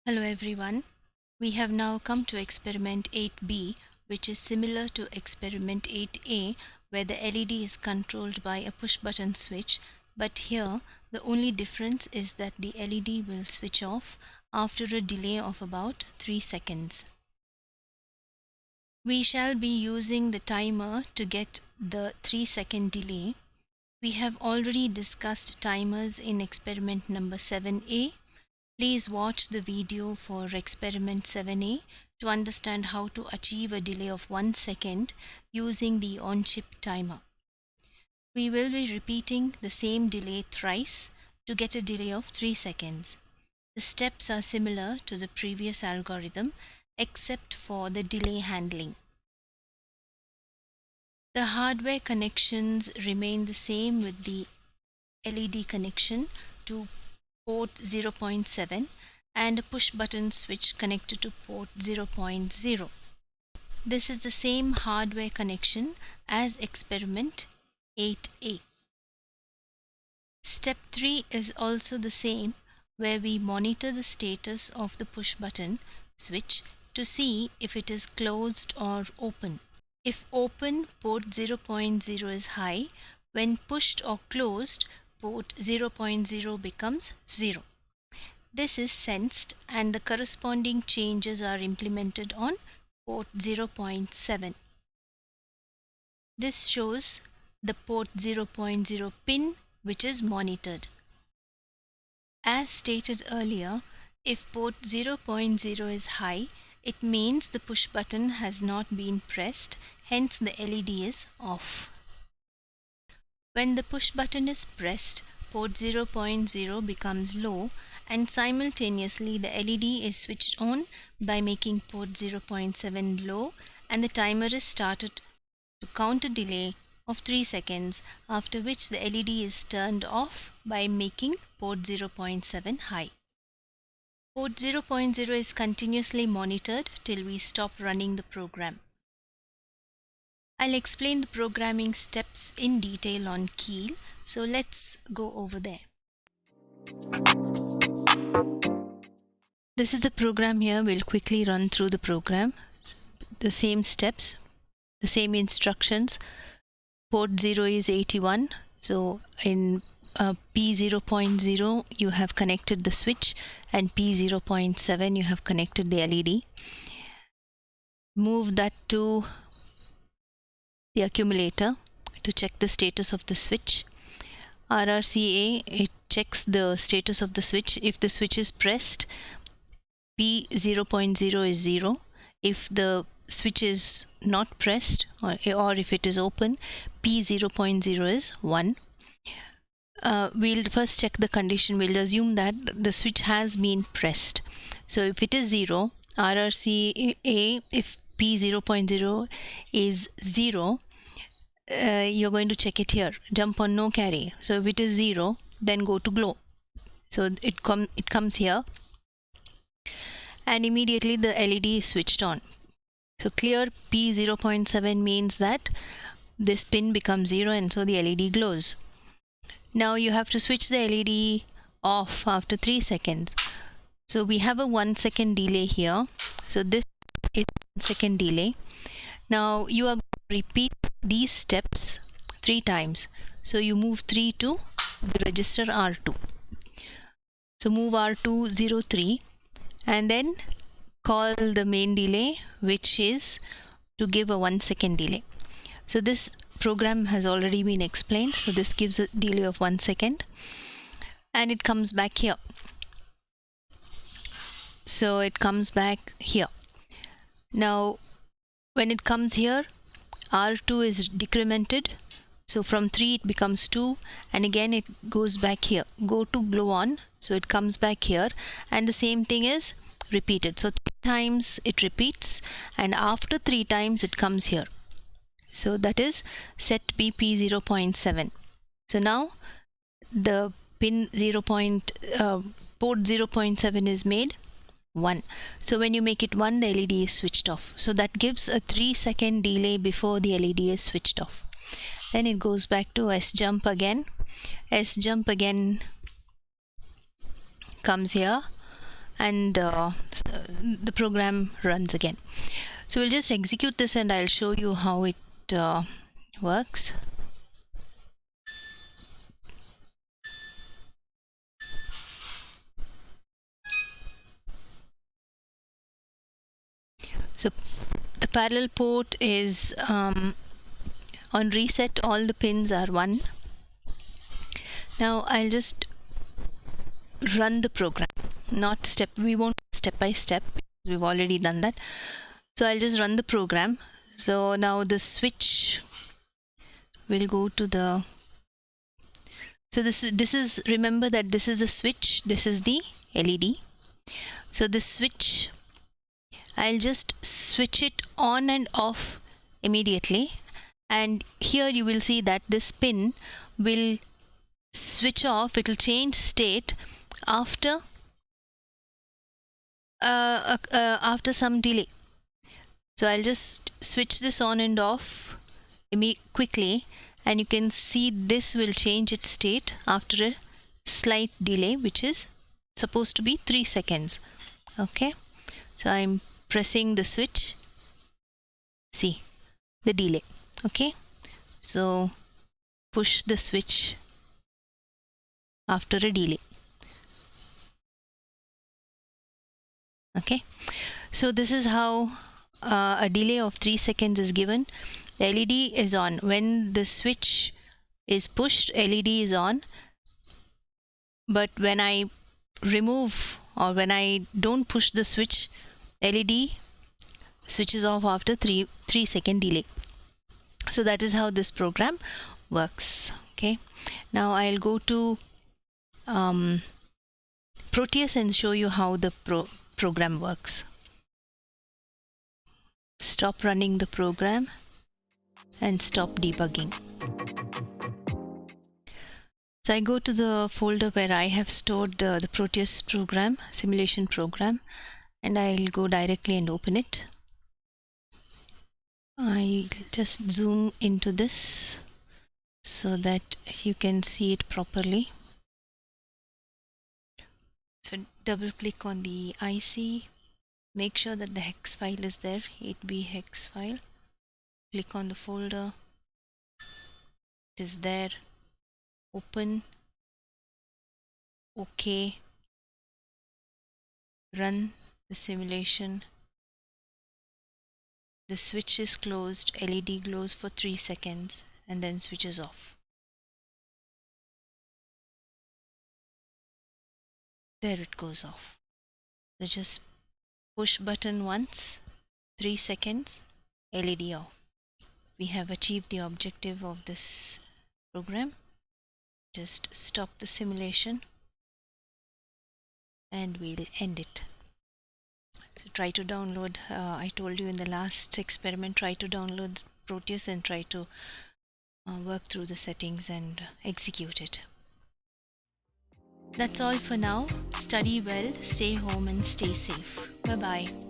Hello everyone. We have now come to experiment 8B, which is similar to experiment 8A, where the LED is controlled by a push button switch, but here the only difference is that the LED will switch off after a delay of about 3 seconds. We shall be using the timer to get the 3-second delay. We have already discussed timers in experiment number 7A. Please watch the video for experiment 7A to understand how to achieve a delay of 1 second using the on-chip timer. We will be repeating the same delay thrice to get a delay of 3 seconds. The steps are similar to the previous algorithm except for the delay handling. The hardware connections remain the same with the LED connection to port 0.7 and a push button switch connected to port 0.0. This is the same hardware connection as experiment 8A. Step 3 is also the same, where we monitor the status of the push button switch to see if it is closed or open. If open, port 0.0 is high. When pushed or closed, port 0.0 becomes 0. This is sensed and the corresponding changes are implemented on port 0.7. This shows the port 0.0 pin which is monitored. As stated earlier, if port 0.0 is high, it means the push button has not been pressed, hence the LED is off. When the push button is pressed, port 0.0 becomes low and simultaneously the LED is switched on by making port 0.7 low, and the timer is started to count a delay of 3 seconds, after which the LED is turned off by making port 0.7 high. Port 0.0 is continuously monitored till we stop running the program. I'll explain the programming steps in detail on Keil, so let's go over there. This is the program here. We'll quickly run through the program. The same steps, the same instructions. Port 0 is 81, so in P0.0 you have connected the switch, and P0.7 you have connected the LED. Move that to the accumulator to check the status of the switch. RRCA, it checks the status of the switch. If the switch is pressed, P0.0 is 0. If the switch is not pressed or if it is open, P0.0 is 1. We'll first check the condition. We'll assume that the switch has been pressed. So if it is 0, RRCA, if P0.0 is 0, you're going to check it here. Jump on no carry. So if it is 0, then go to glow. So it comes here, and immediately the LED is switched on. So clear P0.7 means that this pin becomes 0 and so the LED glows. Now you have to switch the LED off after 3 seconds. So we have a 1 second delay here. So this is 1 second delay. Now you are going to repeat these steps 3 times. So you move 3 to the register R2. So move R2 03 and then call the main delay, which is to give a 1 second delay. So this program has already been explained. So this gives a delay of 1 second and it comes back here. So it comes back here. Now when it comes here, R2 is decremented. So from 3 it becomes 2 and again it goes back here. Go to glow on. So it comes back here and the same thing is repeated. So 3 times it repeats and after 3 times it comes here. So that is set P0.7. So now the pin port 0.7 is made 1. So when you make it 1, the LED is switched off. So that gives a 3 second delay before the LED is switched off. Then it goes back to S jump again. S jump again comes here and the program runs again. So we'll just execute this and I'll show you how it works. So the parallel port is on reset, all the pins are 1. Now I'll just run the program, we won't step by step, we've already done that. So I'll just run the program. So now the switch will go to the, so this is, remember that this is a switch, this is the LED. So the switch, I'll just switch it on and off immediately, and here you will see that this pin will switch off, it will change state after some delay. So I'll just switch this on and off quickly, and you can see this will change its state after a slight delay, which is supposed to be 3 seconds. Okay, so I'm pressing the switch, see the delay. Okay, so push the switch after a delay. Okay, so this is how a delay of 3 seconds is given. The LED is on. When the switch is pushed, LED is on, but when I remove or when I don't push the switch, LED switches off after 3 second delay. So that is how this program works. Okay, now I'll go to Proteus and show you how the program works. Stop running the program and stop debugging. So I go to the folder where I have stored the Proteus program, simulation program, and I'll go directly and open it. I just zoom into this so that you can see it properly. So double click on the IC, make sure that the hex file is there, 8B hex file. Click on the folder, it is there, open, OK, run the simulation. The switch is closed, LED glows for 3 seconds and then switches off. There it goes off. So just push button once, 3 seconds, LED off. We have achieved the objective of this program. Just stop the simulation and we'll end it. So try to download, I told you in the last experiment, try to download Proteus and try to work through the settings and execute it. That's all for now. Study well, stay home and stay safe. Bye-bye.